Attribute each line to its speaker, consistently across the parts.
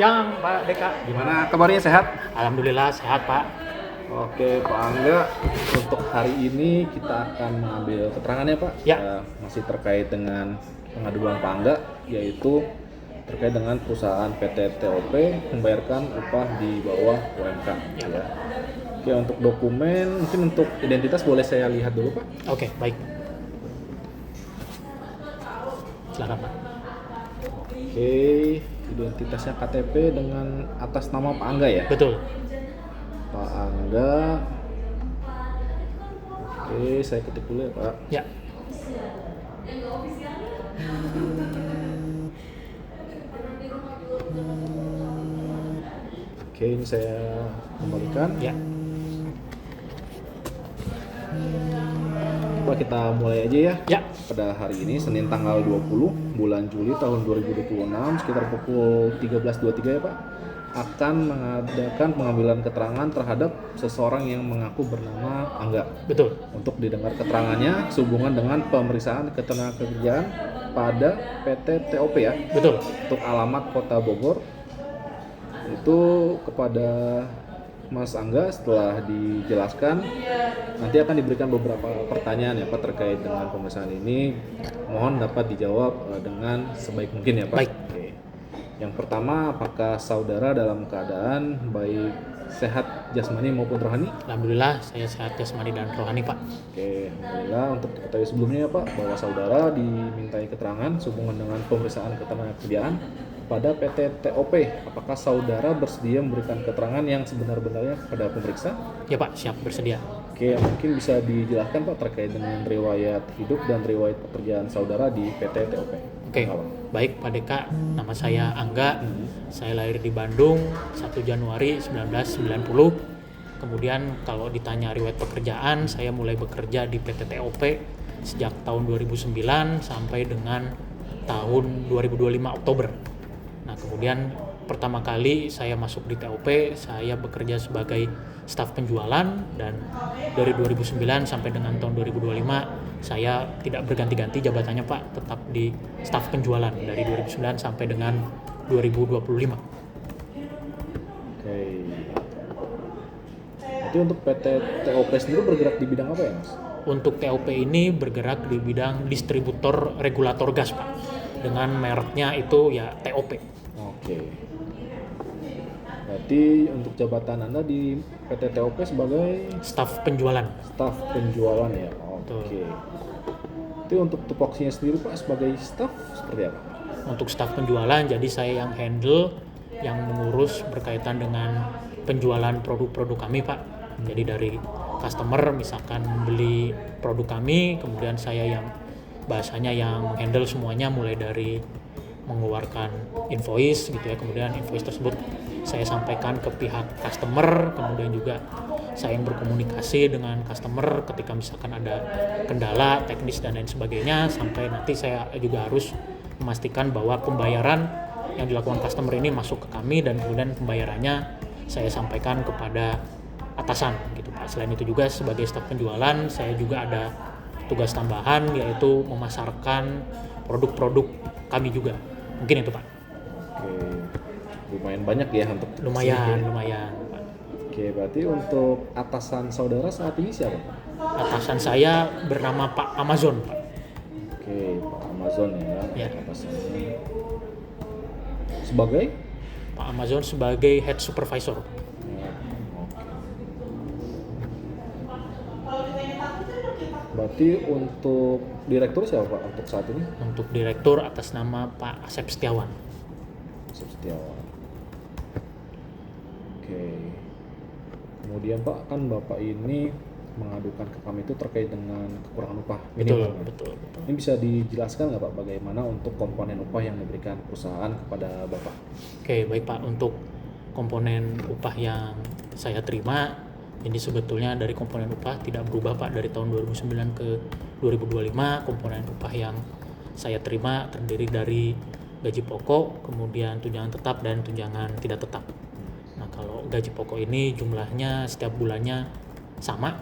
Speaker 1: siang Pak Deka.
Speaker 2: Gimana kabarnya, sehat?
Speaker 1: Alhamdulillah sehat Pak.
Speaker 2: Oke Pak Angga, untuk hari ini kita akan mengambil keterangannya Pak.
Speaker 1: Ya.
Speaker 2: Masih terkait dengan pengaduan Pak Angga, yaitu terkait dengan perusahaan PT TOP membayarkan upah di bawah UMK. Ya. Oke, untuk dokumen, mungkin untuk identitas boleh saya lihat dulu Pak?
Speaker 1: Oke, baik. Silakan Pak.
Speaker 2: Oke, identitasnya KTP dengan atas nama Pak Angga ya?
Speaker 1: Betul.
Speaker 2: Pak Angga. Oke, saya ketik dulu ya Pak.
Speaker 1: Ya.
Speaker 2: Oke, ini saya kembalikan.
Speaker 1: Ya.
Speaker 2: Coba kita mulai aja ya.
Speaker 1: Ya.
Speaker 2: Pada hari ini Senin tanggal 20 bulan Juli tahun 2026 sekitar pukul 13.23 ya Pak, akan mengadakan pengambilan keterangan terhadap seseorang yang mengaku bernama Angga.
Speaker 1: Betul.
Speaker 2: Untuk didengar keterangannya sehubungan dengan pemeriksaan ketenagakerjaan pada PT TOP ya.
Speaker 1: Betul.
Speaker 2: Untuk alamat Kota Bogor itu kepada Mas Angga. Setelah dijelaskan nanti akan diberikan beberapa pertanyaan ya Pak terkait dengan pemeriksaan ini. Mohon dapat dijawab dengan sebaik mungkin ya Pak.
Speaker 1: Baik.
Speaker 2: Oke. Yang pertama, apakah saudara dalam keadaan baik sehat jasmani maupun rohani?
Speaker 1: Alhamdulillah saya sehat jasmani dan rohani Pak.
Speaker 2: Oke, alhamdulillah. Untuk diketahui sebelumnya ya Pak, bahwa saudara dimintai keterangan sehubungan dengan pemeriksaan ketenagakerjaan pada PT TOP. Apakah saudara bersedia memberikan keterangan yang sebenar-benarnya kepada pemeriksa?
Speaker 1: Ya Pak, siap bersedia.
Speaker 2: Oke, mungkin bisa dijelaskan Pak terkait dengan riwayat hidup dan riwayat pekerjaan saudara di PT TOP.
Speaker 1: Oke, baik Pak Deka, nama saya Angga. Saya lahir di Bandung 1 Januari 1990. Kemudian kalau ditanya riwayat pekerjaan, saya mulai bekerja di PT TOP sejak tahun 2009 sampai dengan tahun 2025 Oktober. Nah, kemudian pertama kali saya masuk di TOP, saya bekerja sebagai staf penjualan, dan dari 2009 sampai dengan tahun 2025 saya tidak berganti-ganti jabatannya Pak, tetap di staf penjualan dari 2009 sampai dengan 2025.
Speaker 2: Oke. Jadi untuk PT TOP sendiri bergerak di bidang apa ya Mas?
Speaker 1: Untuk TOP ini bergerak di bidang distributor regulator gas Pak, dengan mereknya itu ya TOP.
Speaker 2: Oke. Berarti untuk jabatan Anda di PT TOP sebagai
Speaker 1: Staf penjualan.
Speaker 2: staf penjualan ya. Oke. Itu untuk tupoksinya sendiri Pak sebagai staf seperti apa?
Speaker 1: Untuk staf penjualan, jadi saya yang handle, yang mengurus berkaitan dengan penjualan produk-produk kami Pak. Jadi dari customer misalkan beli produk kami, kemudian saya yang bahasanya yang handle semuanya, mulai dari mengeluarkan invoice gitu ya, kemudian invoice tersebut saya sampaikan ke pihak customer, kemudian juga saya yang berkomunikasi dengan customer ketika misalkan ada kendala teknis dan lain sebagainya, sampai nanti saya juga harus memastikan bahwa pembayaran yang dilakukan customer ini masuk ke kami, dan kemudian pembayarannya saya sampaikan kepada atasan gitu Pak. Selain itu juga sebagai staf penjualan, saya juga ada tugas tambahan, yaitu memasarkan produk-produk kami juga. Mungkin itu Pak.
Speaker 2: Oke. Lumayan banyak ya untuk
Speaker 1: Lumayan Pak.
Speaker 2: Oke, berarti untuk atasan saudara saat ini siapa Pak?
Speaker 1: Atasan saya bernama Pak Amazon Pak.
Speaker 2: Oke, Pak Amazon ya.
Speaker 1: Ya.
Speaker 2: Atasannya sebagai
Speaker 1: Pak Amazon sebagai head supervisor.
Speaker 2: Berarti untuk direktur siapa Pak untuk saat ini?
Speaker 1: Untuk direktur atas nama Pak Asep Setiawan.
Speaker 2: Asep Setiawan. Oke. Kemudian Pak, kan Bapak ini mengadukan ke kami itu terkait dengan kekurangan upah minimal.
Speaker 1: Betul.
Speaker 2: Ini bisa dijelaskan nggak Pak bagaimana untuk komponen upah yang diberikan perusahaan kepada Bapak?
Speaker 1: Oke, baik Pak. Untuk komponen upah yang saya terima, ini sebetulnya dari komponen upah tidak berubah Pak dari tahun 2009 ke 2025. Komponen upah yang saya terima terdiri dari gaji pokok, kemudian tunjangan tetap dan tunjangan tidak tetap. Nah, kalau gaji pokok ini jumlahnya setiap bulannya sama.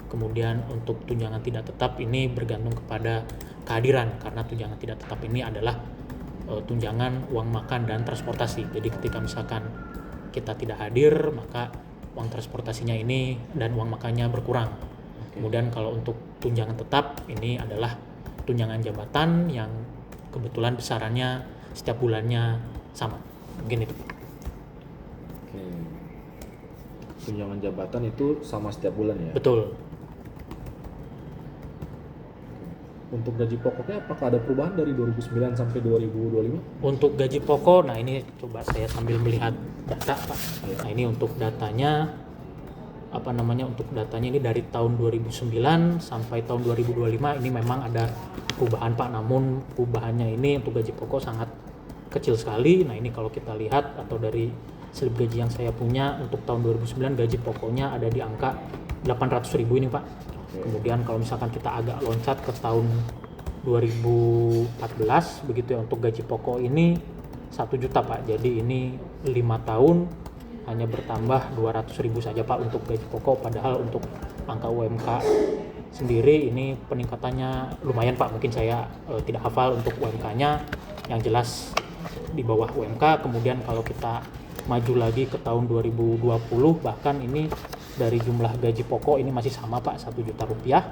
Speaker 1: Kemudian untuk tunjangan tidak tetap ini bergantung kepada kehadiran, karena tunjangan tidak tetap ini adalah tunjangan uang makan dan transportasi. Jadi ketika misalkan kita tidak hadir, maka uang transportasinya ini dan uang makannya berkurang. Kemudian kalau untuk tunjangan tetap, ini adalah tunjangan jabatan yang kebetulan besarannya setiap bulannya sama. Mungkin itu.
Speaker 2: Oke. Tunjangan jabatan itu sama setiap bulan ya?
Speaker 1: Betul.
Speaker 2: Untuk gaji pokoknya apakah ada perubahan dari 2009 sampai 2025?
Speaker 1: Untuk gaji pokok, nah ini coba saya sambil melihat data Pak. Nah ini untuk datanya, untuk datanya ini dari tahun 2009 sampai tahun 2025 ini memang ada perubahan Pak, namun perubahannya ini untuk gaji pokok sangat kecil sekali. Nah ini kalau kita lihat atau dari slip gaji yang saya punya untuk tahun 2009 gaji pokoknya ada di angka 800.000 ini Pak. Kemudian kalau misalkan kita agak loncat ke tahun 2014 begitu ya, untuk gaji pokok ini 1 juta Pak. Jadi ini 5 tahun hanya bertambah 200.000 saja Pak untuk gaji pokok, padahal untuk angka UMK sendiri ini peningkatannya lumayan Pak. Mungkin saya tidak hafal untuk UMK-nya, yang jelas di bawah UMK. Kemudian kalau kita maju lagi ke tahun 2020, bahkan ini dari jumlah gaji pokok ini masih sama Pak, 1 juta rupiah.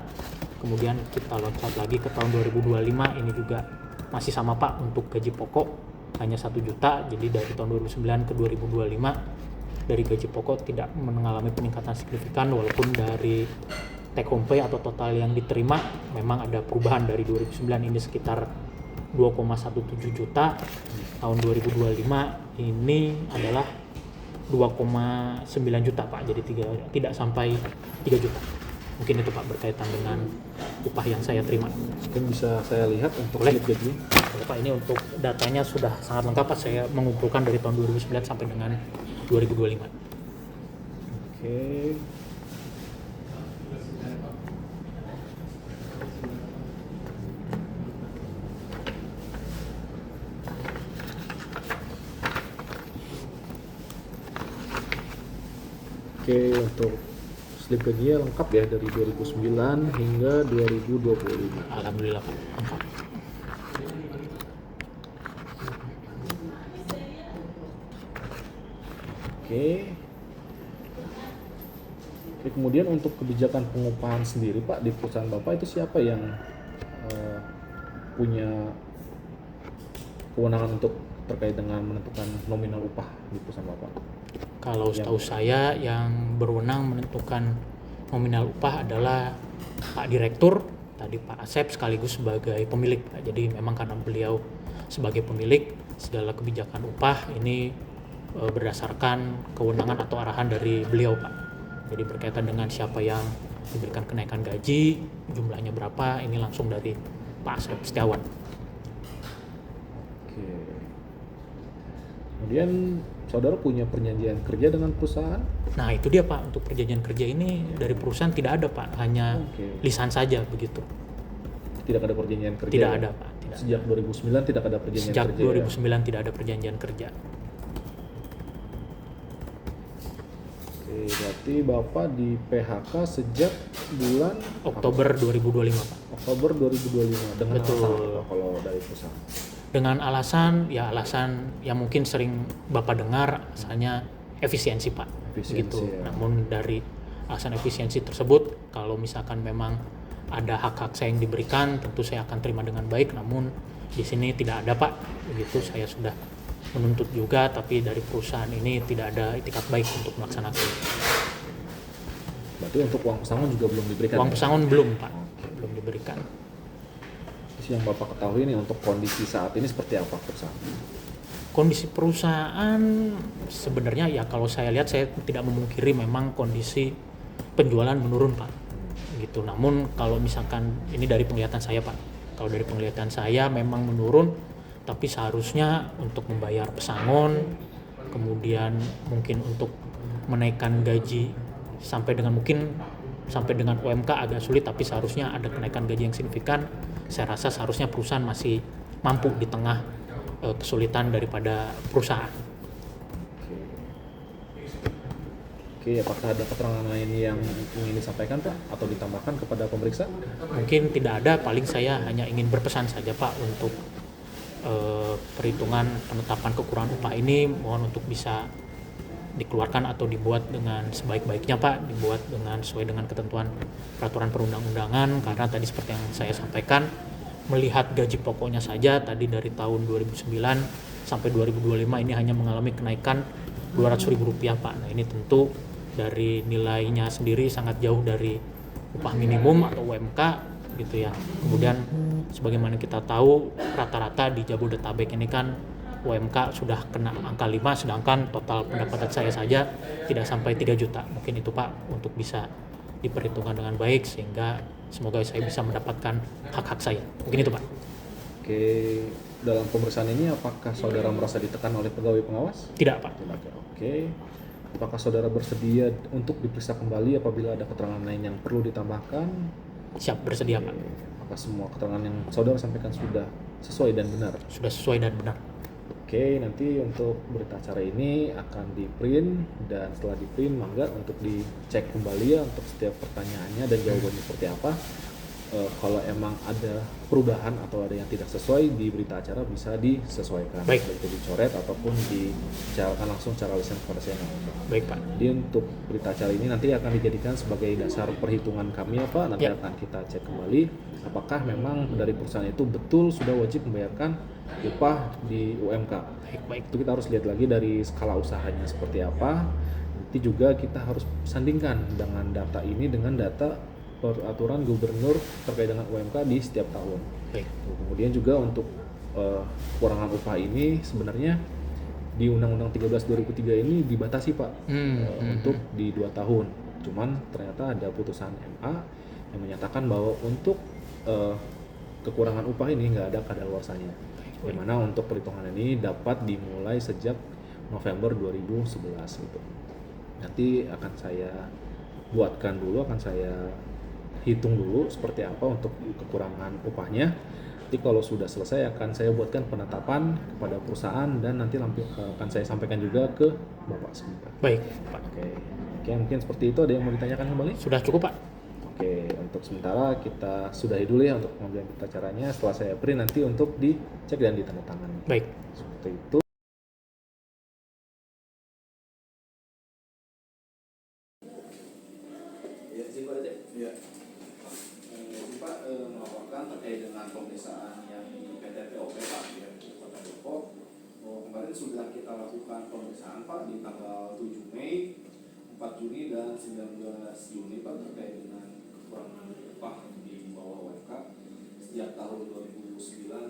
Speaker 1: Kemudian kita loncat lagi ke tahun 2025, ini juga masih sama Pak untuk gaji pokok hanya 1 juta. Jadi dari tahun 2009 ke 2025 dari gaji pokok tidak mengalami peningkatan signifikan, walaupun dari take home pay atau total yang diterima memang ada perubahan. Dari 2009 ini sekitar 2,17 juta, tahun 2025 ini adalah 2,9 juta Pak, jadi tidak sampai 3 juta. Mungkin itu Pak berkaitan dengan upah yang saya terima.
Speaker 2: Mungkin bisa saya lihat untuk slip gaji.
Speaker 1: Pak, ini untuk datanya sudah sangat lengkap Pak, saya mengumpulkan dari tahun 2009 sampai dengan 2025.
Speaker 2: Oke. Oke, untuk slip gajinya lengkap ya dari 2009 hingga 2025.
Speaker 1: Alhamdulillah Pak, lengkap.
Speaker 2: Oke. Oke, kemudian untuk kebijakan pengupahan sendiri Pak di perusahaan Bapak itu siapa yang punya kewenangan untuk terkait dengan menentukan nominal upah di perusahaan Bapak?
Speaker 1: Kalau setahu saya yang berwenang menentukan nominal upah adalah Pak Direktur, tadi Pak Asep sekaligus sebagai pemilik Pak. Jadi memang karena beliau sebagai pemilik, segala kebijakan upah ini berdasarkan kewenangan atau arahan dari beliau Pak. Jadi berkaitan dengan siapa yang diberikan kenaikan gaji, jumlahnya berapa, ini langsung dari Pak Asep Setiawan.
Speaker 2: Oke. Kemudian saudara punya perjanjian kerja dengan perusahaan?
Speaker 1: Nah itu dia Pak, untuk perjanjian kerja ini dari perusahaan tidak ada Pak, hanya lisan saja begitu.
Speaker 2: Tidak ada perjanjian kerja?
Speaker 1: Tidak ada Pak. Tidak.
Speaker 2: Sejak 2009 tidak ada perjanjian
Speaker 1: Sejak
Speaker 2: kerja?
Speaker 1: Sejak 2009 ya? Tidak ada perjanjian kerja.
Speaker 2: Oke, berarti Bapak di PHK sejak bulan
Speaker 1: Oktober 2025 Pak.
Speaker 2: Oktober 2025, dengan
Speaker 1: Betul.
Speaker 2: alasan apa kalau dari perusahaan?
Speaker 1: Dengan alasan yang mungkin sering Bapak dengar, asalnya efisiensi Pak.
Speaker 2: Efisiensi,
Speaker 1: gitu.
Speaker 2: ya.
Speaker 1: Namun dari alasan efisiensi tersebut, kalau misalkan memang ada hak-hak saya yang diberikan, tentu saya akan terima dengan baik. Namun di sini tidak ada Pak. Begitu, saya sudah menuntut juga, tapi dari perusahaan ini tidak ada itikat baik untuk melaksanakan.
Speaker 2: Berarti untuk uang pesangon juga belum diberikan?
Speaker 1: Uang pesangon belum Pak, belum diberikan.
Speaker 2: Yang Bapak ketahui nih untuk kondisi saat ini seperti apa perusahaan?
Speaker 1: Kondisi perusahaan sebenarnya ya kalau saya lihat, saya tidak memungkiri memang kondisi penjualan menurun Pak. Gitu. Namun kalau misalkan ini dari penglihatan saya Pak, kalau dari penglihatan saya memang menurun, tapi seharusnya untuk membayar pesangon, kemudian mungkin untuk menaikkan gaji sampai dengan UMK agak sulit, tapi seharusnya ada kenaikan gaji yang signifikan. Saya rasa seharusnya perusahaan masih mampu di tengah kesulitan daripada perusahaan.
Speaker 2: Oke, apakah ada keterangan lain yang ingin disampaikan Pak atau ditambahkan kepada pemeriksa?
Speaker 1: Mungkin tidak ada, paling saya hanya ingin berpesan saja Pak untuk perhitungan penetapan kekurangan upah ini mohon untuk bisa dikeluarkan atau dibuat dengan sebaik-baiknya Pak, dibuat dengan sesuai dengan ketentuan peraturan perundang-undangan, karena tadi seperti yang saya sampaikan, melihat gaji pokoknya saja tadi dari tahun 2009 sampai 2025 ini hanya mengalami kenaikan Rp200.000 Pak. Nah ini tentu dari nilainya sendiri sangat jauh dari upah minimum atau UMK gitu ya. Kemudian sebagaimana kita tahu rata-rata di Jabodetabek ini kan UMK sudah kena angka 5, sedangkan total pendapatan saya saja tidak sampai 3 juta. Mungkin itu Pak untuk bisa diperhitungkan dengan baik sehingga semoga saya bisa mendapatkan hak-hak saya. Mungkin itu Pak.
Speaker 2: Oke, dalam pemeriksaan ini apakah saudara merasa ditekan oleh pegawai pengawas?
Speaker 1: Tidak Pak.
Speaker 2: Tidak. Oke. Apakah saudara bersedia untuk diperiksa kembali apabila ada keterangan lain yang perlu ditambahkan?
Speaker 1: Siap, bersedia Pak.
Speaker 2: Apakah semua keterangan yang saudara sampaikan sudah sesuai dan benar?
Speaker 1: Sudah sesuai dan benar.
Speaker 2: Oke, nanti untuk berita acara ini akan di-print dan setelah di-print mangga untuk dicek kembali ya untuk setiap pertanyaannya dan jawabannya seperti apa. Kalau emang ada perubahan atau ada yang tidak sesuai di berita acara bisa disesuaikan, baik itu dicoret ataupun dibicarakan langsung secara lisan kepada saya.
Speaker 1: Baik Pak.
Speaker 2: Jadi untuk berita acara ini nanti akan dijadikan sebagai dasar perhitungan kami ya Pak. Nanti akan kita cek kembali apakah memang dari perusahaan itu betul sudah wajib membayarkan upah di UMK.
Speaker 1: Baik.
Speaker 2: Itu kita harus lihat lagi dari skala usahanya seperti apa. Nanti juga kita harus sandingkan dengan data ini dengan data peraturan gubernur terkait dengan UMK di setiap tahun.
Speaker 1: Baik.
Speaker 2: Kemudian juga untuk kekurangan upah ini sebenarnya di Undang-Undang 13 2003 ini dibatasi Pak untuk di 2 tahun. Cuman ternyata ada putusan MA yang menyatakan bahwa untuk kekurangan upah ini nggak ada kadaluarsanya. Dimana untuk perhitungan ini dapat dimulai sejak November 2011 gitu. Nanti akan saya buatkan dulu, akan saya hitung dulu seperti apa untuk kekurangan upahnya. Nanti kalau sudah selesai akan saya buatkan penetapan kepada perusahaan dan nanti akan saya sampaikan juga ke Bapak semua.
Speaker 1: Baik Pak.
Speaker 2: Oke, mungkin seperti itu. Ada yang mau ditanyakan kembali?
Speaker 1: Sudah cukup Pak.
Speaker 2: Oke, untuk sementara kita sudahi dulu ya untuk pengambilan berita acaranya. Setelah saya print nanti untuk dicek dan ditandatangani.
Speaker 1: Baik.
Speaker 2: Seperti itu. Pak melaporkan terkait dengan pemeriksaan yang di PT POP Pak di Kota Depok. Kemarin sudah kita lakukan pemeriksaan Pak di tanggal 7 Mei, 4 Juni dan 19 Juni Pak terkait dengan kekurangan upah di bawah UMK sejak tahun 2009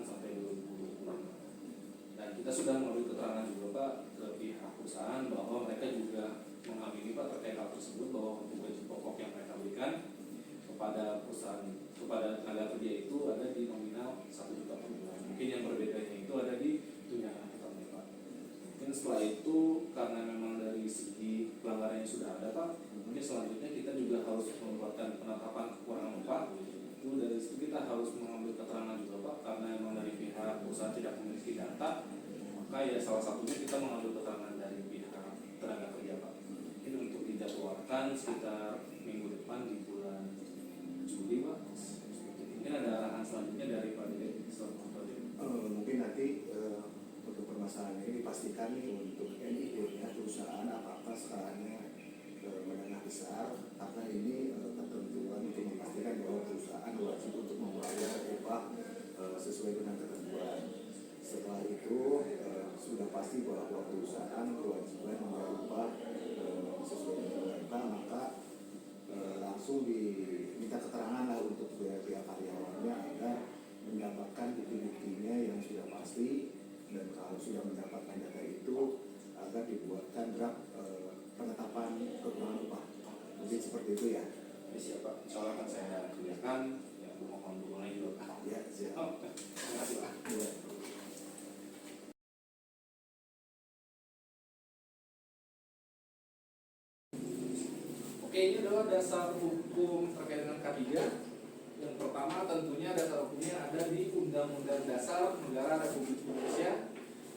Speaker 2: sampai 2020. Dan kita sudah mengambil keterangan juga Pak ke pihak perusahaan bahwa mereka juga mengamini Pak terkait hal tersebut bahwa untuk gaji pokok yang mereka berikan kepada perusahaan, kepada tenaga kerja itu ada di nominal 1 juta per bulan. Mungkin yang berbedanya itu ada di tunjangan kita Pak. Mungkin setelah itu karena memang dari segi pelanggaran yang sudah ada Pak, mungkin selanjutnya kita juga harus membuatkan penetapan kekurangan upah. Itu dari situ kita harus mengambil keterangan juga Pak, karena memang dari pihak perusahaan tidak memiliki data, maka ya salah satunya kita mengambil keterangan dari pihak tenaga kerja Pak. Ini untuk dijadwalkan sekitar minggu depan di bulan Juli Pak. Mungkin ada arahan selanjutnya dari Pak Direk.
Speaker 3: Mungkin nanti untuk permasalahan ini dipastikan nih untuk NIP-nya perusahaan apakah skalanya menengah besar, karena ini ketentuan untuk memastikan bahwa perusahaan wajib untuk membayar upah sesuai dengan ketentuan. Setelah itu sudah pasti bahwa perusahaan kewajiban membayar upah sesuai dengan UMK, maka langsung diminta keterangan lah untuk pihak karyawannya agar mendapatkan bukti-buktinya yang sudah pasti, dan kalau sudah mendapatkan data itu agar dibuatkan draft penetapan kekurangan upah. Mungkin seperti itu ya.
Speaker 2: Siap Pak, insya Allah akan saya kerjakan. Ya, mohon dukungannya juga Pak.
Speaker 3: Ya, siap.
Speaker 2: Terima kasih Pak.
Speaker 3: Ya.
Speaker 2: Oke, ini adalah dasar hukum terkait dengan K3. Yang pertama tentunya dasar hukumnya ada di Undang-Undang Dasar Negara Republik Indonesia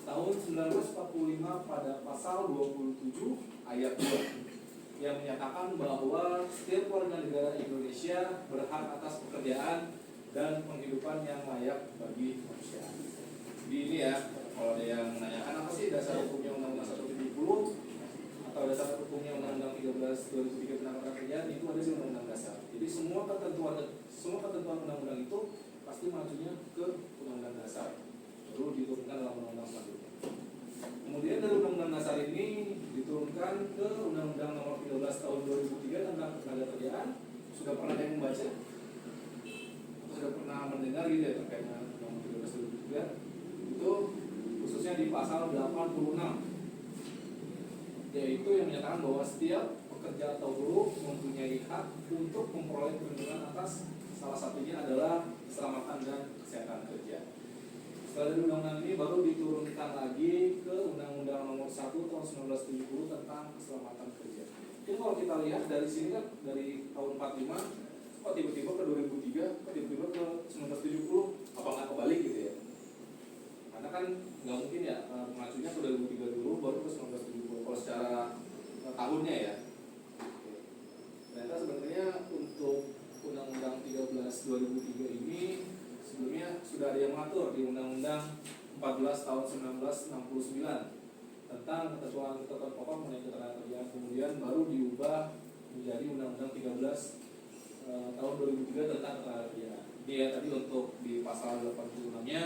Speaker 2: tahun 1945 pada pasal 27 ayat 2 yang menyatakan bahwa setiap warga negara Indonesia berhak atas pekerjaan dan penghidupan yang layak bagi manusia. Di ini ya, kalau ada yang menanyakan apa sih dasar hukumnya Undang-Undang 170 atau dasar hukumnya Undang-Undang 13 2003 tentang kerjaan, itu ada di Undang-Undang Dasar. Jadi semua ketentuan undang-undang itu pasti majunya ke Undang-Undang Dasar, lalu diturunkan dalam undang-undang selanjutnya. Kemudian dari Undang-Undang Dasar ini diturunkan ke Undang-Undang Nomor 13 Tahun 2003 tentang Ketenagakerjaan. Sudah pernah ada yang membaca? Sudah pernah mendengar gitu ya terkait dengan Undang-Undang 13 2003? Itu khususnya di pasal 86, yaitu yang menyatakan bahwa setiap pekerja atau buruh mempunyai hak untuk memperoleh perlindungan atas salah satunya adalah keselamatan dan kesehatan kerja. Setelah dari undang-undang ini baru diturunkan lagi ke Undang-Undang Nomor 1 Tahun 1970 tentang keselamatan kerja. Jadi kalau kita lihat dari sini kan dari tahun 45 kok tiba-tiba ke 2003, kok tiba-tiba ke 1970, apa nggak kebalik gitu ya? Karena kan nggak mungkin ya mengacunya ke 2003 dulu baru ke 1970 kalau secara tahunnya ya. Ternyata sebenarnya untuk Undang-Undang 13 2003 ini sebelumnya sudah ada yang mengatur di Undang-Undang 14 tahun 1969 tentang ketentuan pokok mengenai ketenagakerjaan, kemudian baru diubah menjadi Undang-Undang 13 tahun 2003 tentang ketenagakerjaan. Dia tadi untuk di pasal 86-nya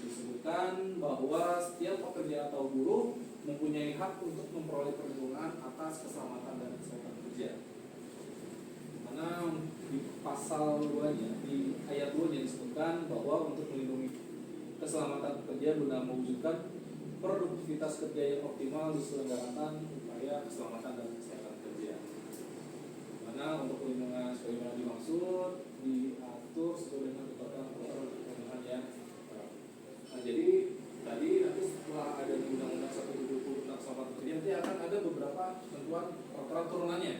Speaker 2: disebutkan bahwa setiap pekerja atau buruh mempunyai hak untuk memperoleh perlindungan atas keselamatan dan kesehatan kerja. Mana di pasal 2-nya, di ayat 2-nya disebutkan bahwa untuk melindungi keselamatan pekerja guna mewujudkan produktivitas kerja yang optimal diselenggarakan upaya keselamatan dan kesehatan kerja. Mana untuk perlindungan sebagaimana dimaksud diatur sesuai dengan ketentuan perlindungan yang jadi tadi nanti setelah ada di Undang-Undang 170 tentang keselamatan kerja nanti akan ada beberapa ketentuan peraturan turunannya.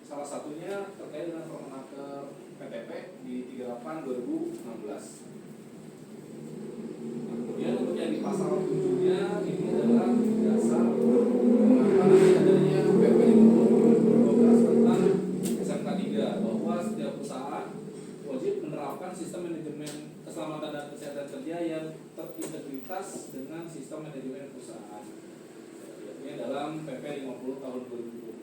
Speaker 2: Salah satunya terkait dengan Permenaker PTP di 38 2016. Kemudian untuk yang di pasal 7-nya ini adalah dasar mengapa adanya PP 50 tentang SMK 3 bahwa setiap perusahaan wajib menerapkan sistem manajemen keselamatan dan kesehatan kerja yang terintegritas dengan sistem manajemen perusahaan. Ini dalam PP 50 tahun 2012.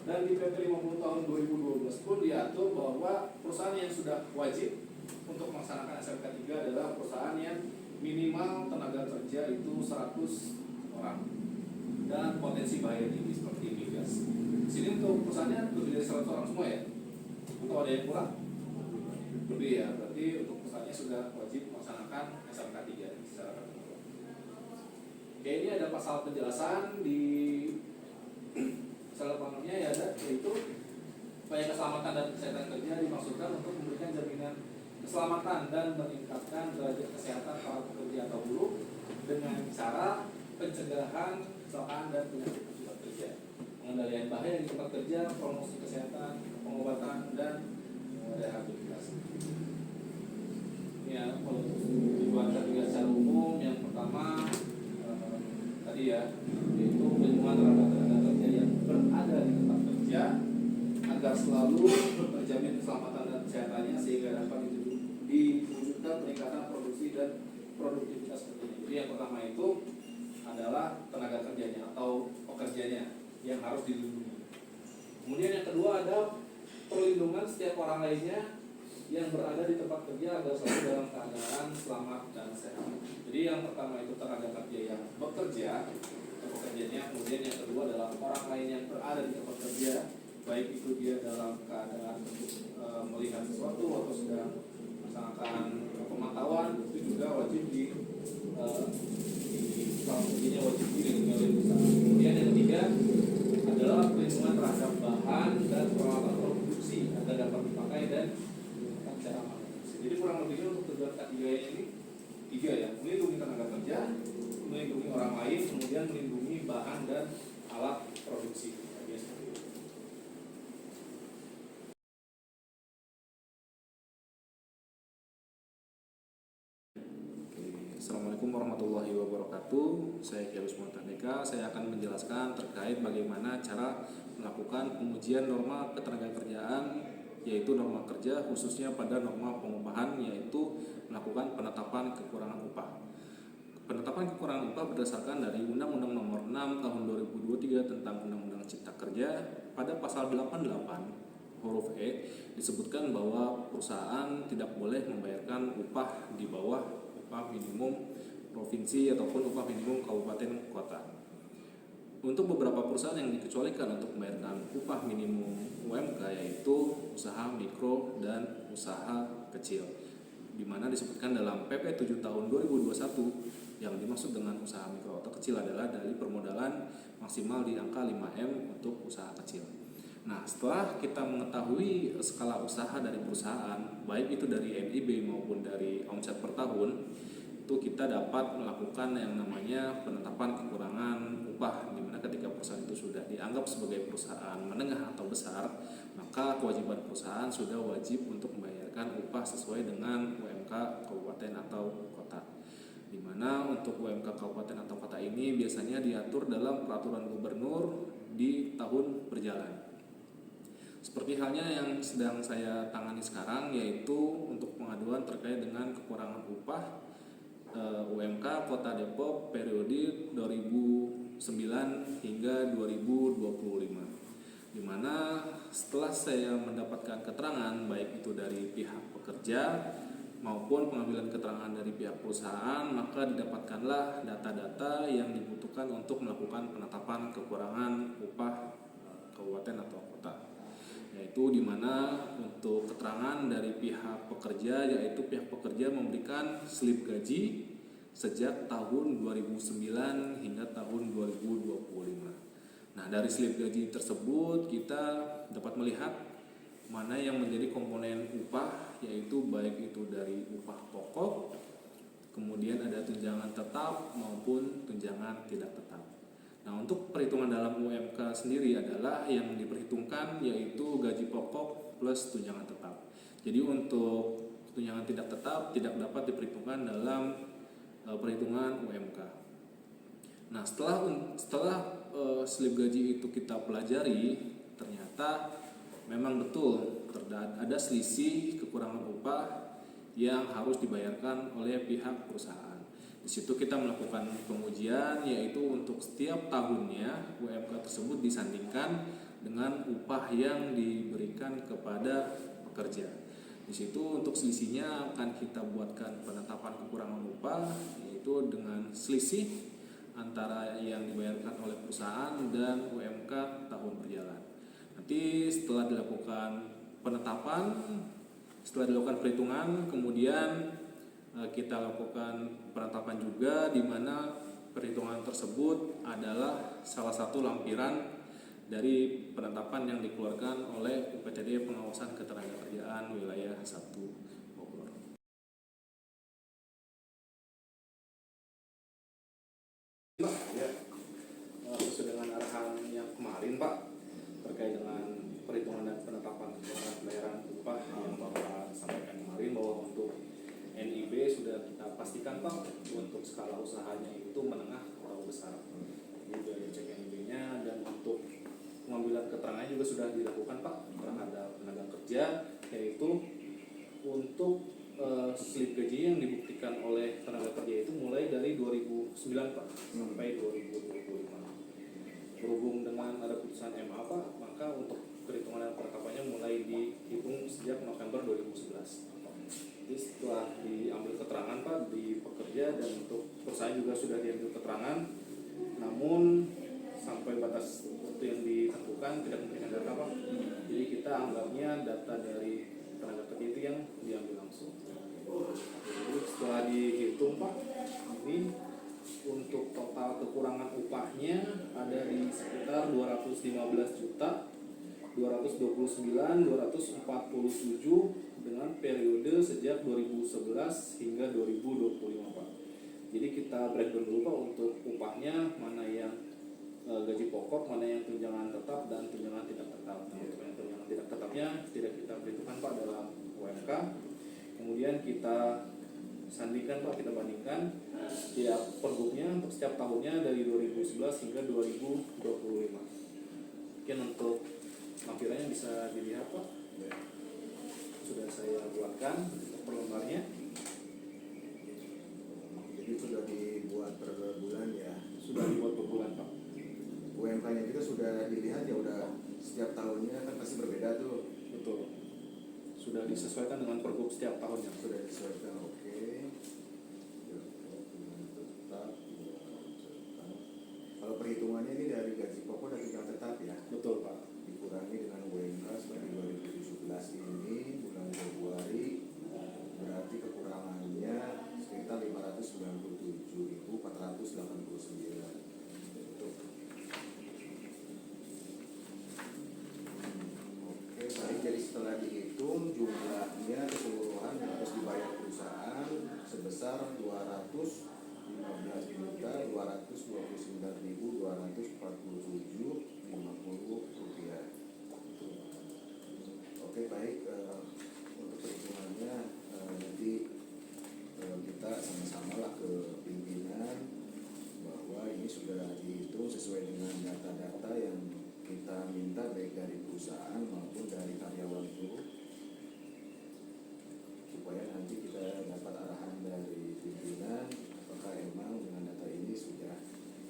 Speaker 2: Dan di PP 50 tahun 2012 pun diatur bahwa perusahaan yang sudah wajib untuk melaksanakan SMK 3 adalah perusahaan yang minimal tenaga kerja itu 100 orang dan potensi bahaya tinggi seperti migas. Di sini untuk perusahaannya lebih dari 100 orang semua ya? Atau ada yang kurang? Lebih ya, berarti untuk perusahaannya sudah wajib melaksanakan SMK 3 secara keseluruhan. Oke, ini ada pasal penjelasan di pasal 8-nya ya ada, yaitu upaya keselamatan dan kesehatan kerja dimaksudkan untuk memberikan jaminan keselamatan dan meningkatkan derajat kesehatan para pekerja atau buruh dengan cara pencegahan kecelakaan dan penyakit akibat kerja, pengendalian bahaya di tempat kerja, promosi kesehatan, pengobatan dan rehabilitasi. Ya, kalau dibuatkan juga secara umum, yang pertama tadi ya, yaitu pelindungan terhadap tenaga kerja yang berada di tempat kerja agar selalu terjamin keselamatan dan kesehatannya sehingga dapat diwujudkan peningkatan produksi dan produktivitas kerjanya. Jadi yang pertama itu adalah tenaga kerjanya atau pekerjanya yang harus dilindungi. Kemudian yang kedua ada perlindungan setiap orang lainnya yang berada di tempat kerja agar selalu dalam keadaan selamat dan sehat. Jadi yang pertama itu tenaga kerja yang bekerja atau pekerjanya, kemudian yang kedua adalah orang lain yang berada di tempat kerja, baik itu dia dalam keadaan melihat sesuatu atau sedang melaksanakan pemantauan, itu juga wajib di selama kerjanya wajib dilindungi oleh perusahaan. Kemudian yang ketiga adalah perlindungan terhadap bahan dan peralatan produksi agar dapat dipakai dan digunakan secara aman. Jadi kurang lebihnya untuk tujuan K3 ini tiga ya, melindungi tenaga kerja, melindungi orang lain, kemudian melindungi bahan dan alat produksi. Assalamualaikum warahmatullahi wabarakatuh. Saya Kiai Usman Tandeka. Saya akan menjelaskan terkait bagaimana cara melakukan pengujian norma ketenagakerjaan, yaitu norma kerja khususnya pada norma pengupahan, yaitu melakukan penetapan kekurangan upah.
Speaker 4: penetapan kekurangan upah berdasarkan dari Undang-Undang Nomor 6 Tahun 2023 tentang Undang-Undang Cipta Kerja. Pada pasal 88 huruf E disebutkan bahwa perusahaan tidak boleh membayarkan upah di bawah upah minimum provinsi ataupun upah minimum kabupaten kota. Untuk beberapa perusahaan yang dikecualikan untuk membayarkan upah minimum UMK yaitu usaha mikro dan usaha kecil, di mana disebutkan dalam PP 7 tahun 2021 yang dimaksud dengan usaha mikro atau kecil adalah dari permodalan maksimal di angka 5M untuk usaha kecil. Nah, setelah kita mengetahui skala usaha dari perusahaan, baik itu dari NIB maupun dari omset per tahun, itu kita dapat melakukan yang namanya penetapan kekurangan upah, di mana ketika perusahaan itu sudah dianggap sebagai perusahaan menengah atau besar, maka kewajiban perusahaan sudah wajib untuk membayarkan upah sesuai dengan UMK kabupaten atau kota. Di mana untuk UMK kabupaten atau kota ini biasanya diatur dalam peraturan gubernur di tahun berjalan. Seperti halnya yang sedang saya tangani sekarang, yaitu untuk pengaduan terkait dengan kekurangan upah UMK Kota Depok periode 2009 hingga 2025, di mana setelah saya mendapatkan keterangan baik itu dari pihak pekerja maupun pengambilan keterangan dari pihak perusahaan, maka didapatkanlah data-data yang dibutuhkan untuk melakukan penetapan kekurangan upah kabupaten atau kota, yaitu di mana untuk keterangan dari pihak pekerja, yaitu pihak pekerja memberikan slip gaji sejak tahun 2009 hingga tahun 2025. Nah, dari slip gaji tersebut kita dapat melihat mana yang menjadi komponen upah, yaitu baik itu dari upah pokok, kemudian ada tunjangan tetap maupun tunjangan tidak tetap. Nah, untuk perhitungan dalam UMK sendiri adalah yang diperhitungkan yaitu gaji pokok plus tunjangan tetap. Jadi untuk tunjangan tidak tetap tidak dapat diperhitungkan dalam perhitungan UMK. Nah, setelah slip gaji itu kita pelajari, ternyata memang betul ada selisih kekurangan upah yang harus dibayarkan oleh pihak perusahaan. Di situ kita melakukan pengujian, yaitu untuk setiap tahunnya UMK tersebut disandingkan dengan upah yang diberikan kepada pekerja. Di situ untuk selisihnya akan kita buatkan penetapan kekurangan upah, yaitu dengan selisih antara yang dibayarkan oleh perusahaan dan UMK tahun berjalan. Nanti setelah dilakukan penetapan, setelah dilakukan perhitungan, kemudian kita lakukan penetapan juga, di mana perhitungan tersebut adalah salah satu lampiran dari penetapan yang dikeluarkan oleh UPTD Pengawasan Ketenagakerjaan Wilayah 1 Bogor.
Speaker 2: Pak, ya, sesuai dengan arahan yang kemarin Pak, terkait dengan perhitungan dan penetapan pembayaran upah yang Bapak sampaikan kemarin, bahwa untuk NIB sudah kita pastikan Pak untuk skala usahanya itu menengah atau besar. Jadi dari cek NIB-nya, dan untuk pengambilan keterangan juga sudah dilakukan Pak terhadap tenaga kerja, yaitu untuk slip gaji yang dibuktikan oleh tenaga kerja itu mulai dari 2009 Pak sampai 2025. Berhubung dengan ada putusan MA Pak, maka untuk perhitungan dan penetapannya mulai dihitung sejak November 2011. Jadi setelah diambil keterangan Pak di pekerja, dan untuk perusahaan juga sudah diambil keterangan, namun sampai batas waktu yang ditentukan tidak memberikan data Pak. Jadi kita anggapnya data dari tenaga kerja itu yang diambil langsung. Jadi setelah dihitung Pak, ini untuk total kekurangan upahnya ada di sekitar 215.229.247 dengan periode sejak 2011 hingga 2025 Pak. Jadi kita breakdown dulu Pak untuk upahnya, mana yang gaji pokok, mana yang tunjangan tetap dan tunjangan tidak tetap. Nah, untuk yang tunjangan tidak tetapnya tidak kita perhitungkan Pak dalam UMK. Kemudian kita sandingkan Pak, kita bandingkan setiap pergubnya untuk setiap tahunnya dari 2011 hingga 2025. Mungkin untuk lampirannya bisa dilihat Pak, sudah saya buatkan untuk per lembarnya.
Speaker 3: Jadi sudah dibuat per bulan ya.
Speaker 2: Sudah dibuat per bulan Pak.
Speaker 3: UMK-nya juga sudah dilihat ya, udah setiap tahunnya kan pasti berbeda tuh.
Speaker 2: Betul. Sudah disesuaikan dengan pergub setiap tahunnya.
Speaker 3: Sudah disesuaikan, oke. Tetap. Kalau perhitungannya ini dari gaji pokok dan tunjangan tetap ya.
Speaker 2: Betul Pak.
Speaker 3: Dikurangi dengan UMK seperti 2017 ini bulan Februari, berarti kekurangannya sekitar 597.489. Oke, baik. Jadi setelah dihitung jumlahnya keseluruhan yang harus dibayar perusahaan sebesar 215.229.247,50 rupiah. Oke, baik. Untuk perhitungannya nanti kita sama-sama lah ke pimpinan bahwa ini sudah dihitung sesuai dengan data-data yang kita minta baik dari perusahaan maupun dari karyawan itu, supaya nanti kita dapat arahan dari pimpinan apakah emang dengan data ini sudah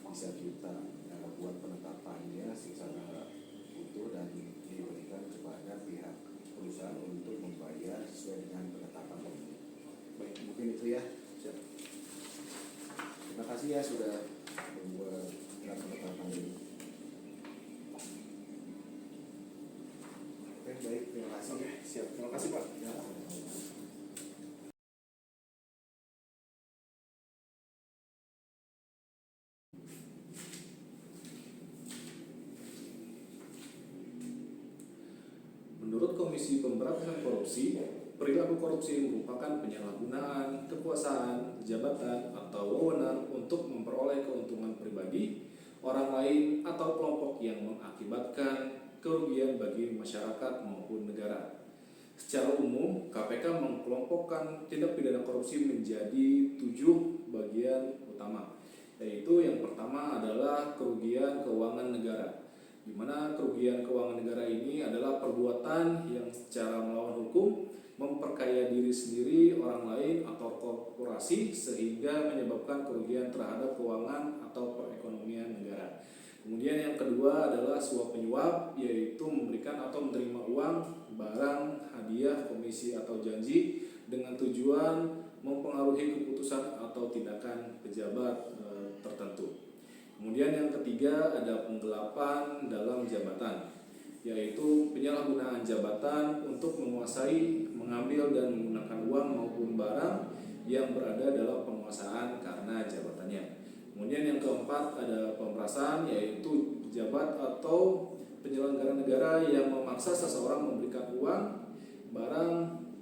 Speaker 3: bisa kita buat penetapannya secara utuh dan diberikan kepada pihak perusahaan untuk membayar sesuai dengan penetapan ini. Baik, mungkin itu ya. Siap. Terima kasih ya sudah membuat penetapan ini. Oke, baik, terima kasih.
Speaker 2: Oke, siap. Terima kasih Pak.
Speaker 3: Ya.
Speaker 4: Menurut Komisi Pemberantasan Korupsi, perilaku korupsi merupakan penyalahgunaan kekuasaan, jabatan, atau wewenang untuk memperoleh keuntungan pribadi, orang lain, atau kelompok yang mengakibatkan kerugian bagi masyarakat maupun negara. Secara umum, KPK mengkelompokkan tindak pidana korupsi menjadi 7 bagian utama, yaitu yang pertama adalah kerugian keuangan negara, di mana kerugian keuangan negara ini adalah perbuatan yang secara melawan hukum memperkaya diri sendiri, orang lain, atau korporasi sehingga menyebabkan kerugian terhadap keuangan atau perekonomian negara. Kemudian yang kedua adalah suap penyuap, yaitu memberikan atau menerima uang, barang, hadiah, komisi, atau janji dengan tujuan mempengaruhi keputusan atau tindakan pejabat tertentu. Kemudian yang ketiga ada penggelapan dalam jabatan, yaitu penyalahgunaan jabatan untuk menguasai, mengambil dan menggunakan uang maupun barang yang berada dalam penguasaan karena jabatannya. Kemudian yang keempat ada pemerasan, yaitu pejabat atau penyelenggara negara yang memaksa seseorang memberikan uang, barang,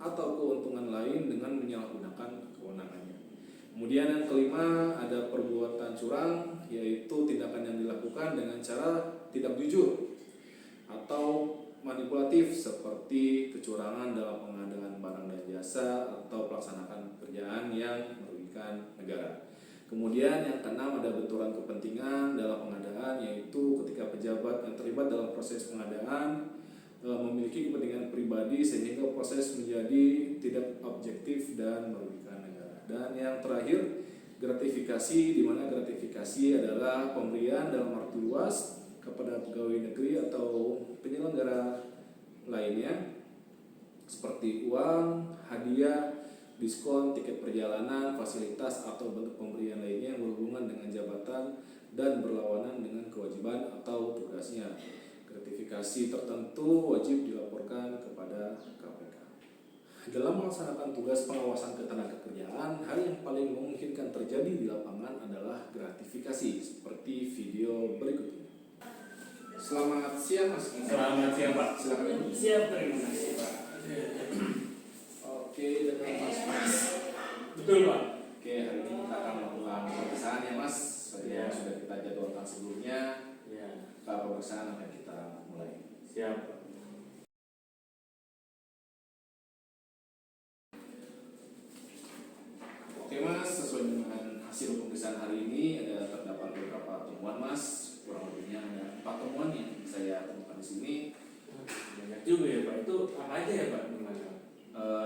Speaker 4: atau keuntungan lain dengan menyalahgunakan kewenangannya. Kemudian yang kelima ada perbuatan curang, yaitu tindakan yang dilakukan dengan cara tidak jujur atau manipulatif seperti kecurangan dalam pengadaan barang dan jasa atau pelaksanaan pekerjaan yang merugikan negara. Kemudian yang keenam ada benturan kepentingan dalam pengadaan, yaitu ketika pejabat yang terlibat dalam proses pengadaan memiliki kepentingan pribadi sehingga proses menjadi tidak objektif dan merugikan negara. Dan yang terakhir gratifikasi, di mana gratifikasi adalah pemberian dalam arti luas kepada pegawai negeri atau penyelenggara lainnya seperti uang, hadiah, diskon, tiket perjalanan, fasilitas, atau bentuk pemberian lainnya yang berhubungan dengan jabatan dan berlawanan dengan kewajiban atau tugasnya. Gratifikasi tertentu wajib dilaporkan kepada KPK. Dalam melaksanakan tugas pengawasan ketenagakerjaan, hal yang paling memungkinkan terjadi di lapangan adalah gratifikasi seperti video berikut ini. Selamat siang Mas.
Speaker 5: Selamat siang Pak.
Speaker 4: Silakan.
Speaker 5: Siap, terima kasih Pak.
Speaker 4: Oke, dengan Mas.
Speaker 5: Betul Pak.
Speaker 4: Oke, hari ini kita akan melakukan pemeriksaan ya Mas. Yang sudah kita jadwalkan sebelumnya.
Speaker 5: Ya,
Speaker 4: Pemeriksaan akan kita mulai.
Speaker 5: siap Pak.
Speaker 4: Oke Mas, sesuai dengan hasil pemeriksaan hari ini ada terdapat beberapa temuan Mas. Kurang lebihnya ada 4 temuan yang saya temukan di sini.
Speaker 5: Banyak juga ya Pak. Itu apa aja ya Pak? Gimana?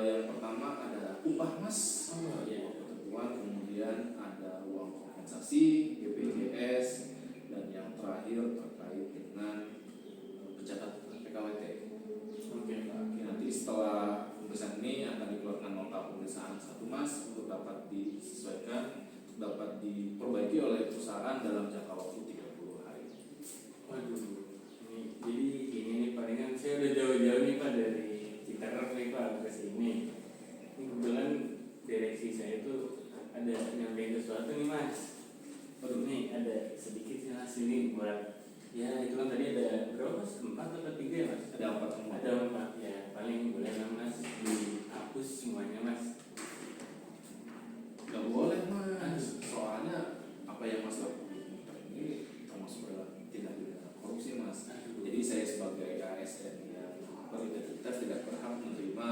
Speaker 4: Yang pertama ada upah Mas.
Speaker 5: Oh iya.
Speaker 4: Temuan, kemudian ada uang komentar
Speaker 2: kompensasi, BPJS, dan yang terakhir terkait dengan pencatat PKWT. Nanti setelah pemeriksaan ini akan dikeluarkan nota pemeriksaan 1 Mas untuk dapat disesuaikan, dapat diperbaiki oleh perusahaan dalam jangka waktu 30 hari.
Speaker 5: Waduh, ini jadi gini nih palingan saya udah jauh-jauh nih Pak dari Citarum nih Pak ke sini. Ini kebetulan direksi saya tuh ada nyampein sesuatu nih Mas. Waduh nih ada sedikit sih Mas ini buat ya itu kan tadi ada berapa Mas? 4 atau 3 ya Mas?
Speaker 2: Ada 4 semua.
Speaker 5: Ada 4 ya paling boleh lah Mas dihapus semuanya Mas.
Speaker 2: Gak boleh Mas, soalnya apa yang Mas lakukan ini termasuk dalam tindak pidana korupsi Mas. Jadi saya sebagai ASN yang berintegritas tidak berhak menerima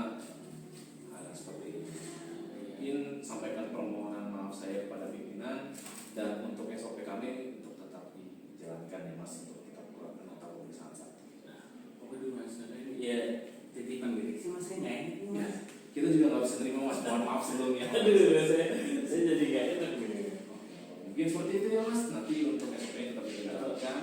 Speaker 2: hal yang seperti ini. Mungkin sampaikan permohonan maaf saya kepada pimpinan, dan untuk SOP kami untuk tetap dijalankan ya Mas, untuk kita keluarkan nota pemeriksaan satu.
Speaker 5: Waduh Mas, ini ya titipan direksi Mas saya nggak enak nih Mas.
Speaker 2: Kita juga nggak bisa terima Mas, mohon maaf sebelumnya.
Speaker 5: Aduh, saya jadi gak enak gini.
Speaker 2: Mungkin seperti itu ya Mas, nanti untuk SOP tetap dijalankan.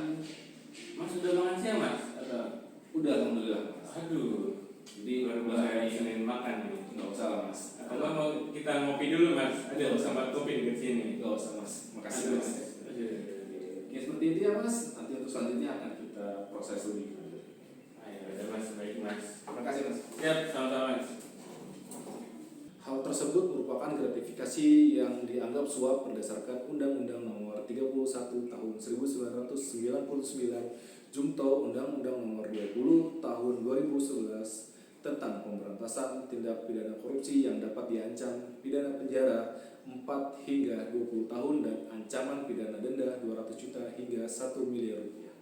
Speaker 5: Mas sudah makan siang Mas? Atau?
Speaker 2: Udah, alhamdulillah Mas.
Speaker 5: Aduh,
Speaker 2: Jadi
Speaker 5: baru saya Senin makan nih.
Speaker 2: nggak usah lah Mas.
Speaker 5: Atau nggak mau kita ngopi dulu Mas? Ada tempat kopi dekat sini.
Speaker 2: Nggak usah Mas, makasih
Speaker 5: Aduh,
Speaker 2: Mas.
Speaker 5: aduh.
Speaker 2: Ya seperti itu ya Mas, nanti untuk selanjutnya akan kita proses lebih lanjut.
Speaker 5: Ayo, udah Mas, baik Mas.
Speaker 2: Terima kasih Mas.
Speaker 5: Siap, sama-sama Mas.
Speaker 2: Hal tersebut merupakan gratifikasi yang dianggap suap berdasarkan Undang-Undang Nomor 31 Tahun 1999 Junto Undang-Undang Nomor 20 Tahun 2011 tentang pemberantasan tindak pidana korupsi yang dapat diancam pidana penjara 4 hingga 20 tahun dan ancaman pidana denda 200 juta hingga 1 miliar rupiah.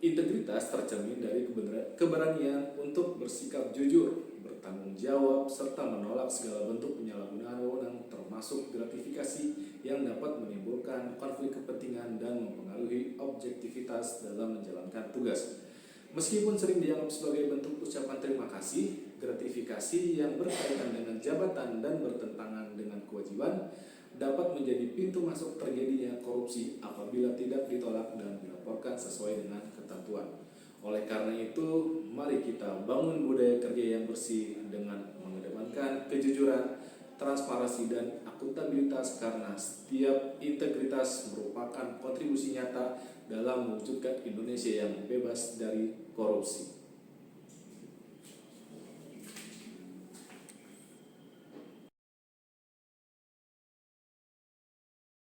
Speaker 2: Integritas tercermin dari keberanian untuk bersikap jujur, bertanggung jawab, serta menolak segala bentuk penyalahgunaan wewenang termasuk gratifikasi yang dapat menimbulkan konflik kepentingan dan mempengaruhi objektivitas dalam menjalankan tugas. Meskipun sering dianggap sebagai bentuk ucapan terima kasih, gratifikasi yang berkaitan dengan jabatan dan bertentangan dengan kewajiban dapat menjadi pintu masuk terjadinya korupsi apabila tidak ditolak dan dilaporkan sesuai dengan ketentuan. Oleh karena itu, mari kita bangun budaya kerja yang bersih dengan mengedepankan kejujuran, transparansi, dan akuntabilitas karena setiap integritas merupakan kontribusi nyata dalam mewujudkan Indonesia yang bebas dari korupsi.